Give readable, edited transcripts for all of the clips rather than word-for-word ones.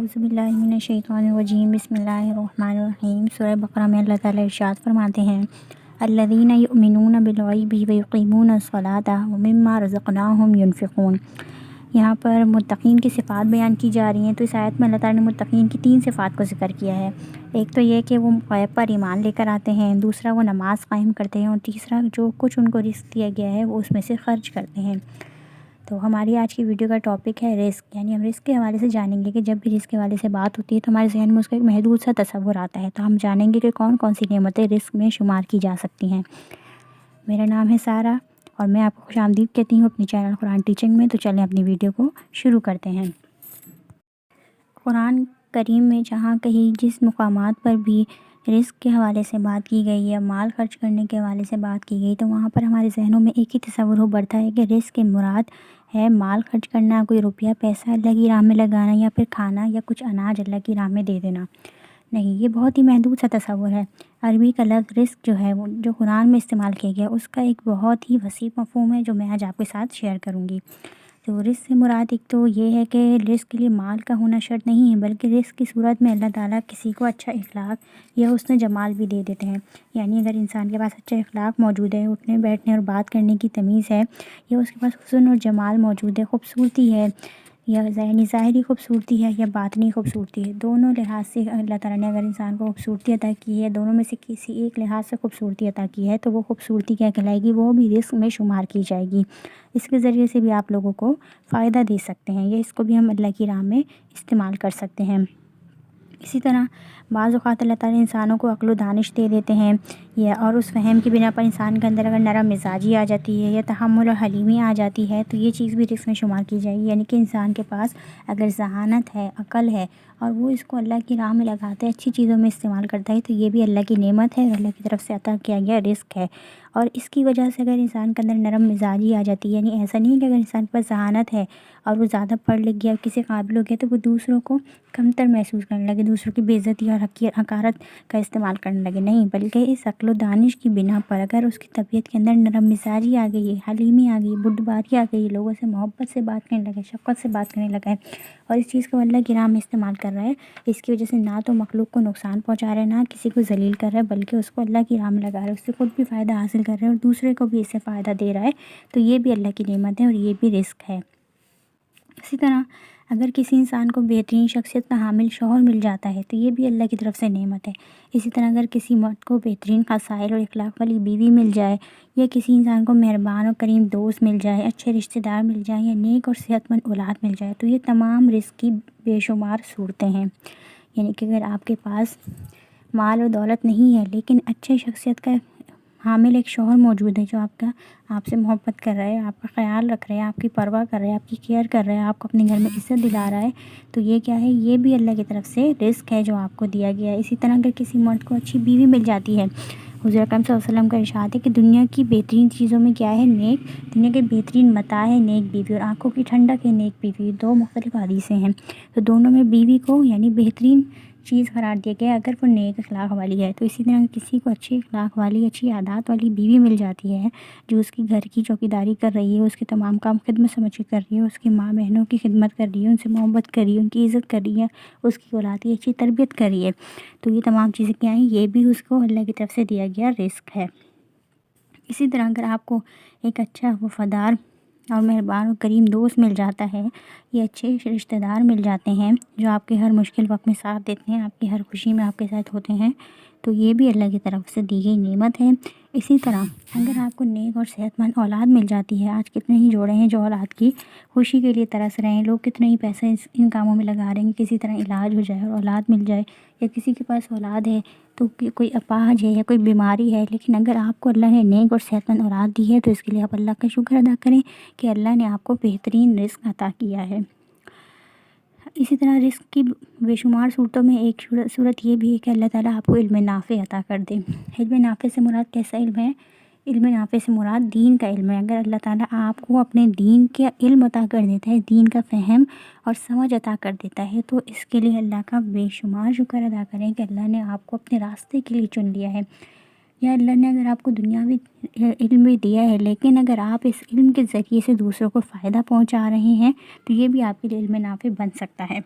اعوذ باللہ من الشیطان الرجیم بسم اللہ الرحمن الرحیم۔ سورہ بقرہ میں اللہ تعالیٰ ارشاد فرماتے ہیں الذین یؤمنون بالغیب ویقیمون الصلاۃ ومما رزقناہم ینفقون۔ یہاں پر متقین کی صفات بیان کی جا رہی ہیں، تو اس آیت میں اللہ تعالیٰ نے متقین کی 3 صفات کو ذکر کیا ہے۔ ایک تو یہ کہ وہ غیب پر ایمان لے کر آتے ہیں، دوسرا وہ نماز قائم کرتے ہیں، اور تیسرا جو کچھ ان کو رزق دیا گیا ہے وہ اس میں سے خرچ کرتے ہیں۔ تو ہماری آج کی ویڈیو کا ٹاپک ہے رزق، یعنی ہم رزق کے حوالے سے جانیں گے کہ جب بھی رزق کے حوالے سے بات ہوتی ہے تو ہمارے ذہن میں اس کا ایک محدود سا تصور آتا ہے، تو ہم جانیں گے کہ کون کون سی نعمتیں رزق میں شمار کی جا سکتی ہیں۔ میرا نام ہے سارہ اور میں آپ کو خوش آمدید کہتی ہوں اپنی چینل قرآن ٹیچنگ میں۔ تو چلیں اپنی ویڈیو کو شروع کرتے ہیں۔ قرآن کریم میں جہاں کہیں جس مقامات پر بھی رزق کے حوالے سے بات کی گئی یا مال خرچ کرنے کے حوالے سے بات کی گئی، تو وہاں پر ہمارے ذہنوں میں ایک ہی تصور ہو بڑھتا ہے کہ رزق کے مراد ہے مال خرچ کرنا، کوئی روپیہ پیسہ اللہ کی راہ میں لگانا، یا پھر کھانا یا کچھ اناج اللہ کی راہ میں دے دینا۔ نہیں، یہ بہت ہی محدود سا تصور ہے۔ عربی کا لفظ رزق جو ہے وہ جو قرآن میں استعمال کیا گیا اس کا ایک بہت ہی وسیع مفہوم ہے جو میں آج آپ کے ساتھ شیئر کروں گی۔ تو رزق سے مراد ایک تو یہ ہے کہ رزق کے لیے مال کا ہونا شرط نہیں ہے، بلکہ رزق کی صورت میں اللہ تعالیٰ کسی کو اچھا اخلاق یا حسن جمال بھی دے دیتے ہیں۔ یعنی اگر انسان کے پاس اچھا اخلاق موجود ہے، اٹھنے بیٹھنے اور بات کرنے کی تمیز ہے، یا اس کے پاس حسن اور جمال موجود ہے، خوبصورتی ہے، یا ظاہری خوبصورتی ہے یا باطنی خوبصورتی ہے، دونوں لحاظ سے اللہ تعالیٰ نے اگر انسان کو خوبصورتی عطا کی ہے، دونوں میں سے کسی ایک لحاظ سے خوبصورتی عطا کی ہے، تو وہ خوبصورتی کیا کہلائے گی؟ وہ بھی رزق میں شمار کی جائے گی۔ اس کے ذریعے سے بھی آپ لوگوں کو فائدہ دے سکتے ہیں، یا اس کو بھی ہم اللہ کی راہ میں استعمال کر سکتے ہیں۔ اسی طرح بعض اوقات اللہ تعالیٰ انسانوں کو عقل و دانش دے دیتے ہیں، یا اور اس فہم کی بنا پر انسان کے اندر اگر نرم مزاجی آ جاتی ہے یا تحمل اور حلیمی آ جاتی ہے، تو یہ چیز بھی رزق میں شمار کی جائے گی۔ یعنی کہ انسان کے پاس اگر ذہانت ہے، عقل ہے، اور وہ اس کو اللہ کی راہ میں لگاتا ہے، اچھی چیزوں میں استعمال کرتا ہے، تو یہ بھی اللہ کی نعمت ہے اور اللہ کی طرف سے عطا کیا گیا رزق ہے۔ اور اس کی وجہ سے اگر انسان کے اندر نرم مزاجی آ جاتی ہے، یعنی ایسا نہیں ہے کہ اگر انسان کے پاس ذہانت ہے اور وہ زیادہ پڑھ لکھ گیا اور کسی قابل ہو گیا تو وہ دوسروں کو کمتر محسوس کرنے لگے، دوسروں کی بے عزتی اور حقارت کا استعمال کرنے لگے۔ نہیں، بلکہ اس عقل و دانش کی بنا پر اگر اس کی طبیعت کے اندر نرم مزاجی آ گئی، حلیمی آ گئی، بردباری آ گئی، لوگوں سے محبت سے بات کرنے لگے، شفقت سے بات کرنے لگا ہے، اور اس چیز کو اللہ کی راہ میں استعمال کر رہا ہے، اس کی وجہ سے نہ تو مخلوق کو نقصان پہنچا رہا ہے، نہ کسی کو ذلیل کر رہا ہے، بلکہ اس کو اللہ کی راہ میں لگا رہا ہے، اس سے خود بھی فائدہ حاصل کر رہا ہے اور دوسرے کو بھی اس سے فائدہ دے رہا ہے، تو یہ بھی اللہ کی نعمت ہے اور یہ بھی رزق ہے۔ اسی طرح اگر کسی انسان کو بہترین شخصیت کا حامل شوہر مل جاتا ہے تو یہ بھی اللہ کی طرف سے نعمت ہے۔ اسی طرح اگر کسی مرد کو بہترین خصائل اور اخلاق والی بیوی مل جائے، یا کسی انسان کو مہربان اور کریم دوست مل جائے، اچھے رشتہ دار مل جائیں، یا نیک اور صحت مند اولاد مل جائے، تو یہ تمام رزق کی بے شمار صورتیں ہیں۔ یعنی کہ اگر آپ کے پاس مال و دولت نہیں ہے لیکن اچھے شخصیت کا حامل ایک شوہر موجود ہے جو آپ سے محبت کر رہا ہے، آپ کا خیال رکھ رہا ہے، آپ کی پرواہ کر رہا ہے، آپ کی کیئر کر رہا ہے، آپ کو اپنے گھر میں عزت دلا رہا ہے، تو یہ کیا ہے؟ یہ بھی اللہ کی طرف سے رزق ہے جو آپ کو دیا گیا ہے۔ اسی طرح اگر کسی مرد کو اچھی بیوی مل جاتی ہے، حضور اکرم صلی اللہ علیہ وسلم کا ارشاد ہے کہ دنیا کی بہترین چیزوں میں کیا ہے؟ نیک، دنیا کے بہترین متاع ہے نیک بیوی، اور آنکھوں کی ٹھنڈک ہے نیک بیوی۔ 2 مختلف حدیثیں ہیں، تو دونوں میں بیوی کو یعنی بہترین چیز قرار دیا گیا اگر وہ نیک اخلاق والی ہے۔ تو اسی طرح کسی کو اچھی اخلاق والی، اچھی عادات والی بیوی مل جاتی ہے جو اس کی گھر کی چوکیداری کر رہی ہے، اس کے تمام کام خدمت سمجھ کے کر رہی ہے، اس کی ماں بہنوں کی خدمت کر رہی ہے، ان سے محبت کر رہی ہے، ان کی عزت کر رہی ہے، اس کی اولاد کی اچھی تربیت کر رہی ہے، تو یہ تمام چیزیں کیا ہیں؟ یہ بھی اس کو اللہ کی طرف سے دیا گیا رزق ہے۔ اسی طرح اگر آپ کو ایک اچھا وفادار اور مہربان اور کریم دوست مل جاتا ہے، یہ اچھے رشتہ دار مل جاتے ہیں جو آپ کے ہر مشکل وقت میں ساتھ دیتے ہیں، آپ کی ہر خوشی میں آپ کے ساتھ ہوتے ہیں، تو یہ بھی اللہ کی طرف سے دی گئی نعمت ہے۔ اسی طرح اگر آپ کو نیک اور صحت مند اولاد مل جاتی ہے، آج کتنے ہی جوڑے ہیں جو اولاد کی خوشی کے لیے ترس رہے ہیں، لوگ کتنے ہی پیسے ان کاموں میں لگا رہے ہیں، کسی طرح علاج ہو جائے اور اولاد مل جائے، یا کسی کے پاس اولاد ہے تو کوئی اپاہج ہے یا کوئی بیماری ہے، لیکن اگر آپ کو اللہ نے نیک اور صحت مند اولاد دی ہے تو اس کے لیے آپ اللہ کا شکر ادا کریں کہ اللہ نے آپ کو بہترین رزق عطا کیا ہے۔ اسی طرح رزق کی بے شمار صورتوں میں ایک صورت یہ بھی ہے کہ اللہ تعالیٰ آپ کو علم نافع عطا کر دے۔ علم نافع سے مراد کیسا علم ہے؟ علم نافع سے مراد دین کا علم ہے۔ اگر اللہ تعالیٰ آپ کو اپنے دین کے علم عطا کر دیتا ہے، دین کا فہم اور سمجھ عطا کر دیتا ہے، تو اس کے لیے اللہ کا بے شمار شکر ادا کریں کہ اللہ نے آپ کو اپنے راستے کے لیے چن لیا ہے۔ یا اللہ نے اگر آپ کو دنیاوی علم بھی دیا ہے، لیکن اگر آپ اس علم کے ذریعے سے دوسروں کو فائدہ پہنچا رہے ہیں تو یہ بھی آپ کے لیے علم نافع بن سکتا ہے۔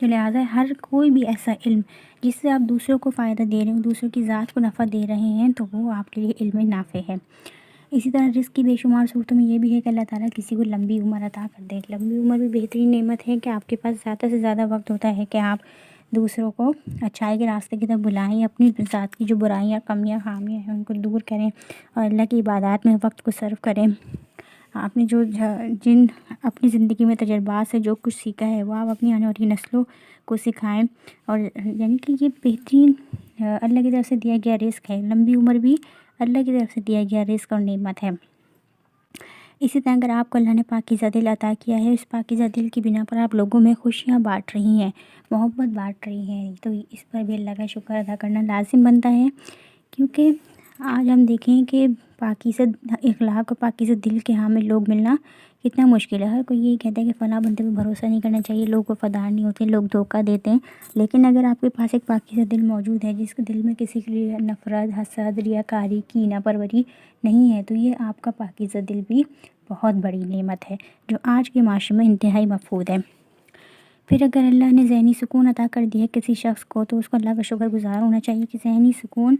تو لہٰذا ہر کوئی بھی ایسا علم جس سے آپ دوسروں کو فائدہ دے رہے ہیں، دوسروں کی ذات کو نفع دے رہے ہیں، تو وہ آپ کے لیے علم نافع ہے۔ اسی طرح رزق کی بے شمار صورتوں میں یہ بھی ہے کہ اللہ تعالیٰ کسی کو لمبی عمر عطا کر دے۔ لمبی عمر بھی بہترین نعمت ہے کہ آپ کے پاس زیادہ سے زیادہ وقت ہوتا ہے کہ آپ دوسروں کو اچھائی کے راستے کی طرف بلائیں، اپنی ذات کی جو برائیاں، کمیاں، خامیاں ہیں ان کو دور کریں اور اللہ کی عبادات میں وقت کو صرف کریں۔ آپ نے جن اپنی زندگی میں تجربات سے جو کچھ سیکھا ہے وہ آپ اپنی آنے والی نسلوں کو سکھائیں، اور یعنی کہ یہ بہترین اللہ کی طرف سے دیا گیا رزق ہے۔ لمبی عمر بھی اللہ کی طرف سے دیا گیا رزق اور نعمت ہے۔ اسی طرح اگر آپ کو اللہ نے پاکیزہ دل عطا کیا ہے، اس پاکیزہ دل کی بنا پر آپ لوگوں میں خوشیاں بانٹ رہی ہیں، محبت بانٹ رہی ہیں، تو اس پر بھی اللہ کا شکر ادا کرنا لازم بنتا ہے، کیونکہ آج ہم دیکھیں کہ پاکیزہ اخلاق اور پاکیزہ دل کے حامل لوگ ملنا کتنا مشکل ہے۔ ہر کوئی یہی کہتا ہے کہ فلاں بندے پہ بھروسہ نہیں کرنا چاہیے، لوگ وفادار نہیں ہوتے، لوگ دھوکہ دیتے ہیں، لیکن اگر آپ کے پاس ایک پاکیزہ دل موجود ہے جس کے دل میں کسی کے لیے نفرت، حسد، ریاکاری، کینہ پروری نہیں ہے، تو یہ آپ کا پاکیزہ دل بھی بہت بڑی نعمت ہے جو آج کے معاشرے میں انتہائی مفقود ہے۔ پھر اگر اللہ نے ذہنی سکون عطا کر دیا کسی شخص کو تو اس کو اللہ کا شکر گزار ہونا چاہیے کہ ذہنی سکون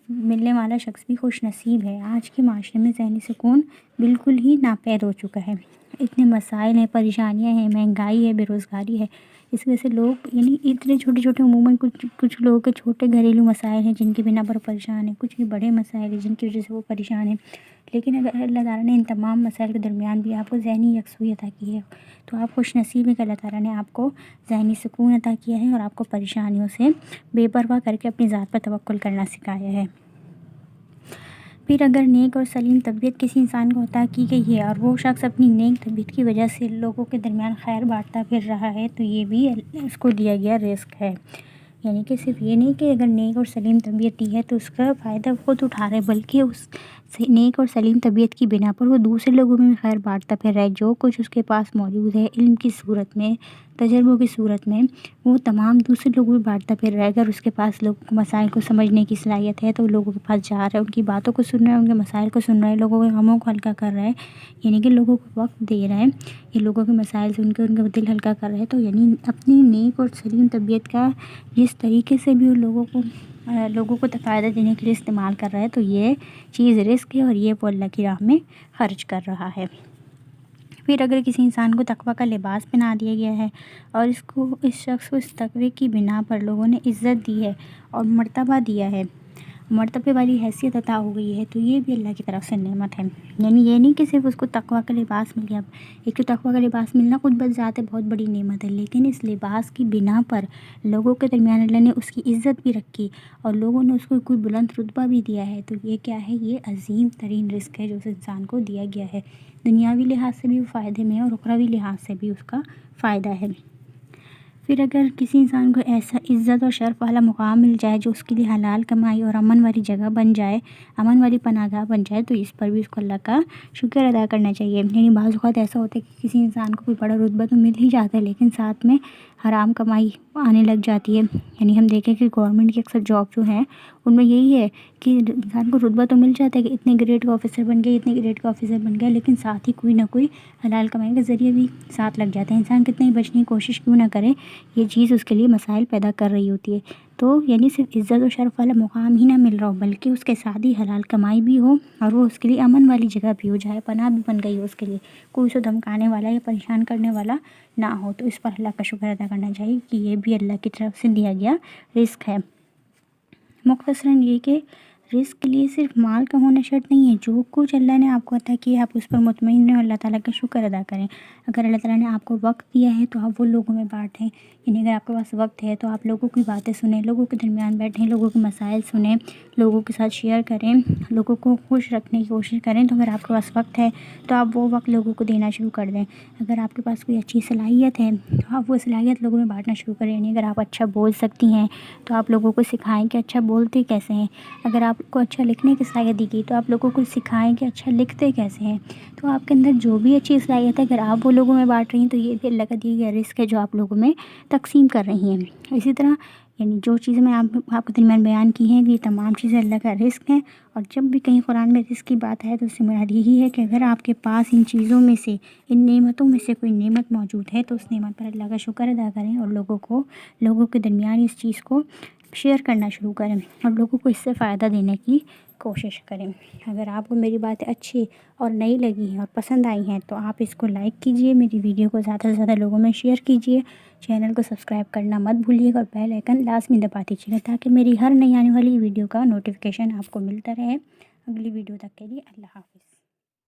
ملنے والا شخص بھی خوش نصیب ہے۔ آج کے معاشرے میں ذہنی سکون بالکل ہی ناپید ہو چکا ہے، اتنے مسائل ہیں، پریشانیاں ہیں، مہنگائی ہے، بے روزگاری ہے، اس وجہ سے لوگ یعنی اتنے چھوٹے چھوٹے عموماً کچھ لوگوں کے چھوٹے گھریلو مسائل ہیں جن کی بنا پر پریشان ہیں، کچھ بھی بڑے مسائل ہیں جن کی وجہ سے وہ پریشان ہیں، لیکن اگر اللہ تعالیٰ نے ان تمام مسائل کے درمیان بھی آپ کو ذہنی یکسوئی عطا کی ہے تو آپ خوش نصیب ہیں کہ اللہ تعالیٰ نے آپ کو ذہنی سکون عطا کیا ہے اور آپ کو پریشانیوں سے بے پرواہ کر کے اپنی ذات پر توکل کرنا سکھایا ہے۔ پھر اگر نیک اور سلیم طبیعت کسی انسان کو عطا کی گئی ہے اور وہ شخص اپنی نیک طبیعت کی وجہ سے لوگوں کے درمیان خیر بانٹتا پھر رہا ہے تو یہ بھی اس کو دیا گیا رزق ہے۔ یعنی کہ صرف یہ نہیں کہ اگر نیک اور سلیم طبیعت دی ہے تو اس کا فائدہ خود اٹھا رہے، بلکہ اس نیک اور سلیم طبیعت کی بنا پر وہ دوسرے لوگوں میں بھی خیر بانٹتا پھر رہا ہے۔ جو کچھ اس کے پاس موجود ہے علم کی صورت میں، تجربوں کی صورت میں، وہ تمام دوسرے لوگوں میں بانٹتا پھر رہا ہے۔ اگر اس کے پاس لوگوں کو مسائل کو سمجھنے کی صلاحیت ہے تو لوگوں کے پاس جا رہا ہے، ان کی باتوں کو سن رہا ہے، ان کے مسائل کو سن رہا ہے، لوگوں کے غموں کو ہلکا کر رہا ہے، یعنی کہ لوگوں کو وقت دے رہا ہے، یہ لوگوں کے مسائل سے ان کا دل ہلکا کر رہا ہے، تو یعنی اپنی نیک اور سلیم طبیعت کا جس طریقے سے بھی لوگوں کو فائدہ دینے کے لیے استعمال کر رہا ہے تو یہ چیز رزق ہے اور یہ وہ اللہ کی راہ میں خرچ کر رہا ہے۔ پھر اگر کسی انسان کو تقویٰ کا لباس پہنا دیا گیا ہے اور اس شخص کو اس تقوی کی بنا پر لوگوں نے عزت دی ہے اور مرتبہ دیا ہے، مرتبے والی حیثیت عطا ہو گئی ہے، تو یہ بھی اللہ کی طرف سے نعمت ہے۔ یعنی یہ نہیں کہ صرف اس کو تقویٰ کا لباس مل گیا، ایک تو تقویٰ کا لباس ملنا خود بذات بہت بڑی نعمت ہے، لیکن اس لباس کی بنا پر لوگوں کے درمیان اللہ نے اس کی عزت بھی رکھی اور لوگوں نے اس کو کوئی بلند رتبہ بھی دیا ہے، تو یہ کیا ہے؟ یہ عظیم ترین رزق ہے جو اس انسان کو دیا گیا ہے۔ دنیاوی لحاظ سے بھی وہ فائدے میں ہے اور اخروی لحاظ سے بھی اس کا فائدہ ہے۔ پھر اگر کسی انسان کو ایسا عزت اور شرف والا مقام مل جائے جو اس کے لیے حلال کمائی اور امن والی جگہ بن جائے، امن والی پناہ گاہ بن جائے، تو اس پر بھی اس کو اللہ کا شکر ادا کرنا چاہیے۔ یعنی بعض اوقات ایسا ہوتا ہے کہ کسی انسان کو کوئی بڑا رتبہ تو مل ہی جاتا ہے لیکن ساتھ میں حرام کمائی آنے لگ جاتی ہے۔ یعنی ہم دیکھیں کہ گورنمنٹ کی اکثر جاب جو ہیں ان میں یہی ہے کہ انسان کو رتبہ تو مل جاتا ہے کہ اتنے گریڈ کا آفیسر بن گیا، اتنے گریڈ کا آفیسر بن گیا، لیکن ساتھ ہی کوئی نہ کوئی حلال کمائی کا ذریعہ بھی ساتھ لگ جاتا ہے۔ انسان کتنی بچنے کی کوشش کیوں نہ کرے، یہ چیز اس کے لیے مسائل پیدا کر رہی ہوتی ہے۔ تو یعنی صرف عزت و شرف والا مقام ہی نہ مل رہا ہو بلکہ اس کے ساتھ ہی حلال کمائی بھی ہو اور وہ اس کے لیے امن والی جگہ بھی ہو جائے، پناہ بھی بن گئی ہو اس کے لیے، کوئی اسے دھمکانے والا یا پریشان کرنے والا نہ ہو، تو اس پر اللہ کا شکر ادا کرنا چاہیے کہ یہ بھی اللہ کی طرف سے دیا گیا رزق ہے۔ مختصراً یہ کہ رزق کے لیے صرف مال کا ہونا شرط نہیں ہے، جو کچھ اللہ نے آپ کو عطا کیا ہے آپ اس پر مطمئن رہیں اور اللہ تعالیٰ کا شکر ادا کریں۔ اگر اللہ تعالیٰ نے آپ کو وقت دیا ہے تو آپ وہ لوگوں میں بانٹیں، یعنی اگر آپ کے پاس وقت ہے تو آپ لوگوں کی باتیں سنیں، لوگوں کے درمیان بیٹھیں، لوگوں کے مسائل سنیں، لوگوں کے ساتھ شیئر کریں، لوگوں کو خوش رکھنے کی کوشش کریں۔ تو اگر آپ کے پاس وقت ہے تو آپ وہ وقت لوگوں کو دینا شروع کر دیں۔ اگر آپ کے پاس کوئی اچھی صلاحیت ہے تو آپ وہ صلاحیت لوگوں میں بانٹنا شروع کریں، یعنی اگر آپ اچھا بول سکتی ہیں تو آپ لوگوں کو سکھائیں کہ اچھا بولتے کیسے ہیں۔ اگر آپ کو اچھا لکھنے کی صلاحیت دی گئی تو آپ لوگوں کو سکھائیں کہ اچھا لکھتے کیسے ہیں۔ تو آپ کے اندر جو بھی اچھی صلاحیت ہے اگر آپ وہ لوگوں میں بانٹ رہی ہیں تو یہ بھی اللہ کا دیا گیا رزق ہے جو آپ لوگوں میں تقسیم کر رہی ہیں۔ اسی طرح یعنی جو چیزیں میں آپ کو درمیان بیان کی ہیں یہ تمام چیزیں اللہ کا رزق ہیں، اور جب بھی کہیں قرآن میں رزق کی بات ہے تو اس سے مراد یہی ہے کہ اگر آپ کے پاس ان چیزوں میں سے، ان نعمتوں میں سے کوئی نعمت موجود ہے تو اس نعمت پر اللہ کا شکر ادا کریں، اور لوگوں کے درمیان اس چیز کو شیئر کرنا شروع کریں اور لوگوں کو اس سے فائدہ دینے کی کوشش کریں۔ اگر آپ کو میری باتیں اچھی اور نئی لگی ہیں اور پسند آئی ہیں تو آپ اس کو لائک کیجئے، میری ویڈیو کو زیادہ سے زیادہ لوگوں میں شیئر کیجئے، چینل کو سبسکرائب کرنا مت بھولیے گا، اور بیل آئیکن لازمی دبا دیجیے گا تاکہ میری ہر نئی آنے والی ویڈیو کا نوٹیفیکیشن آپ کو ملتا رہے۔ اگلی ویڈیو تک کے لیے اللہ حافظ۔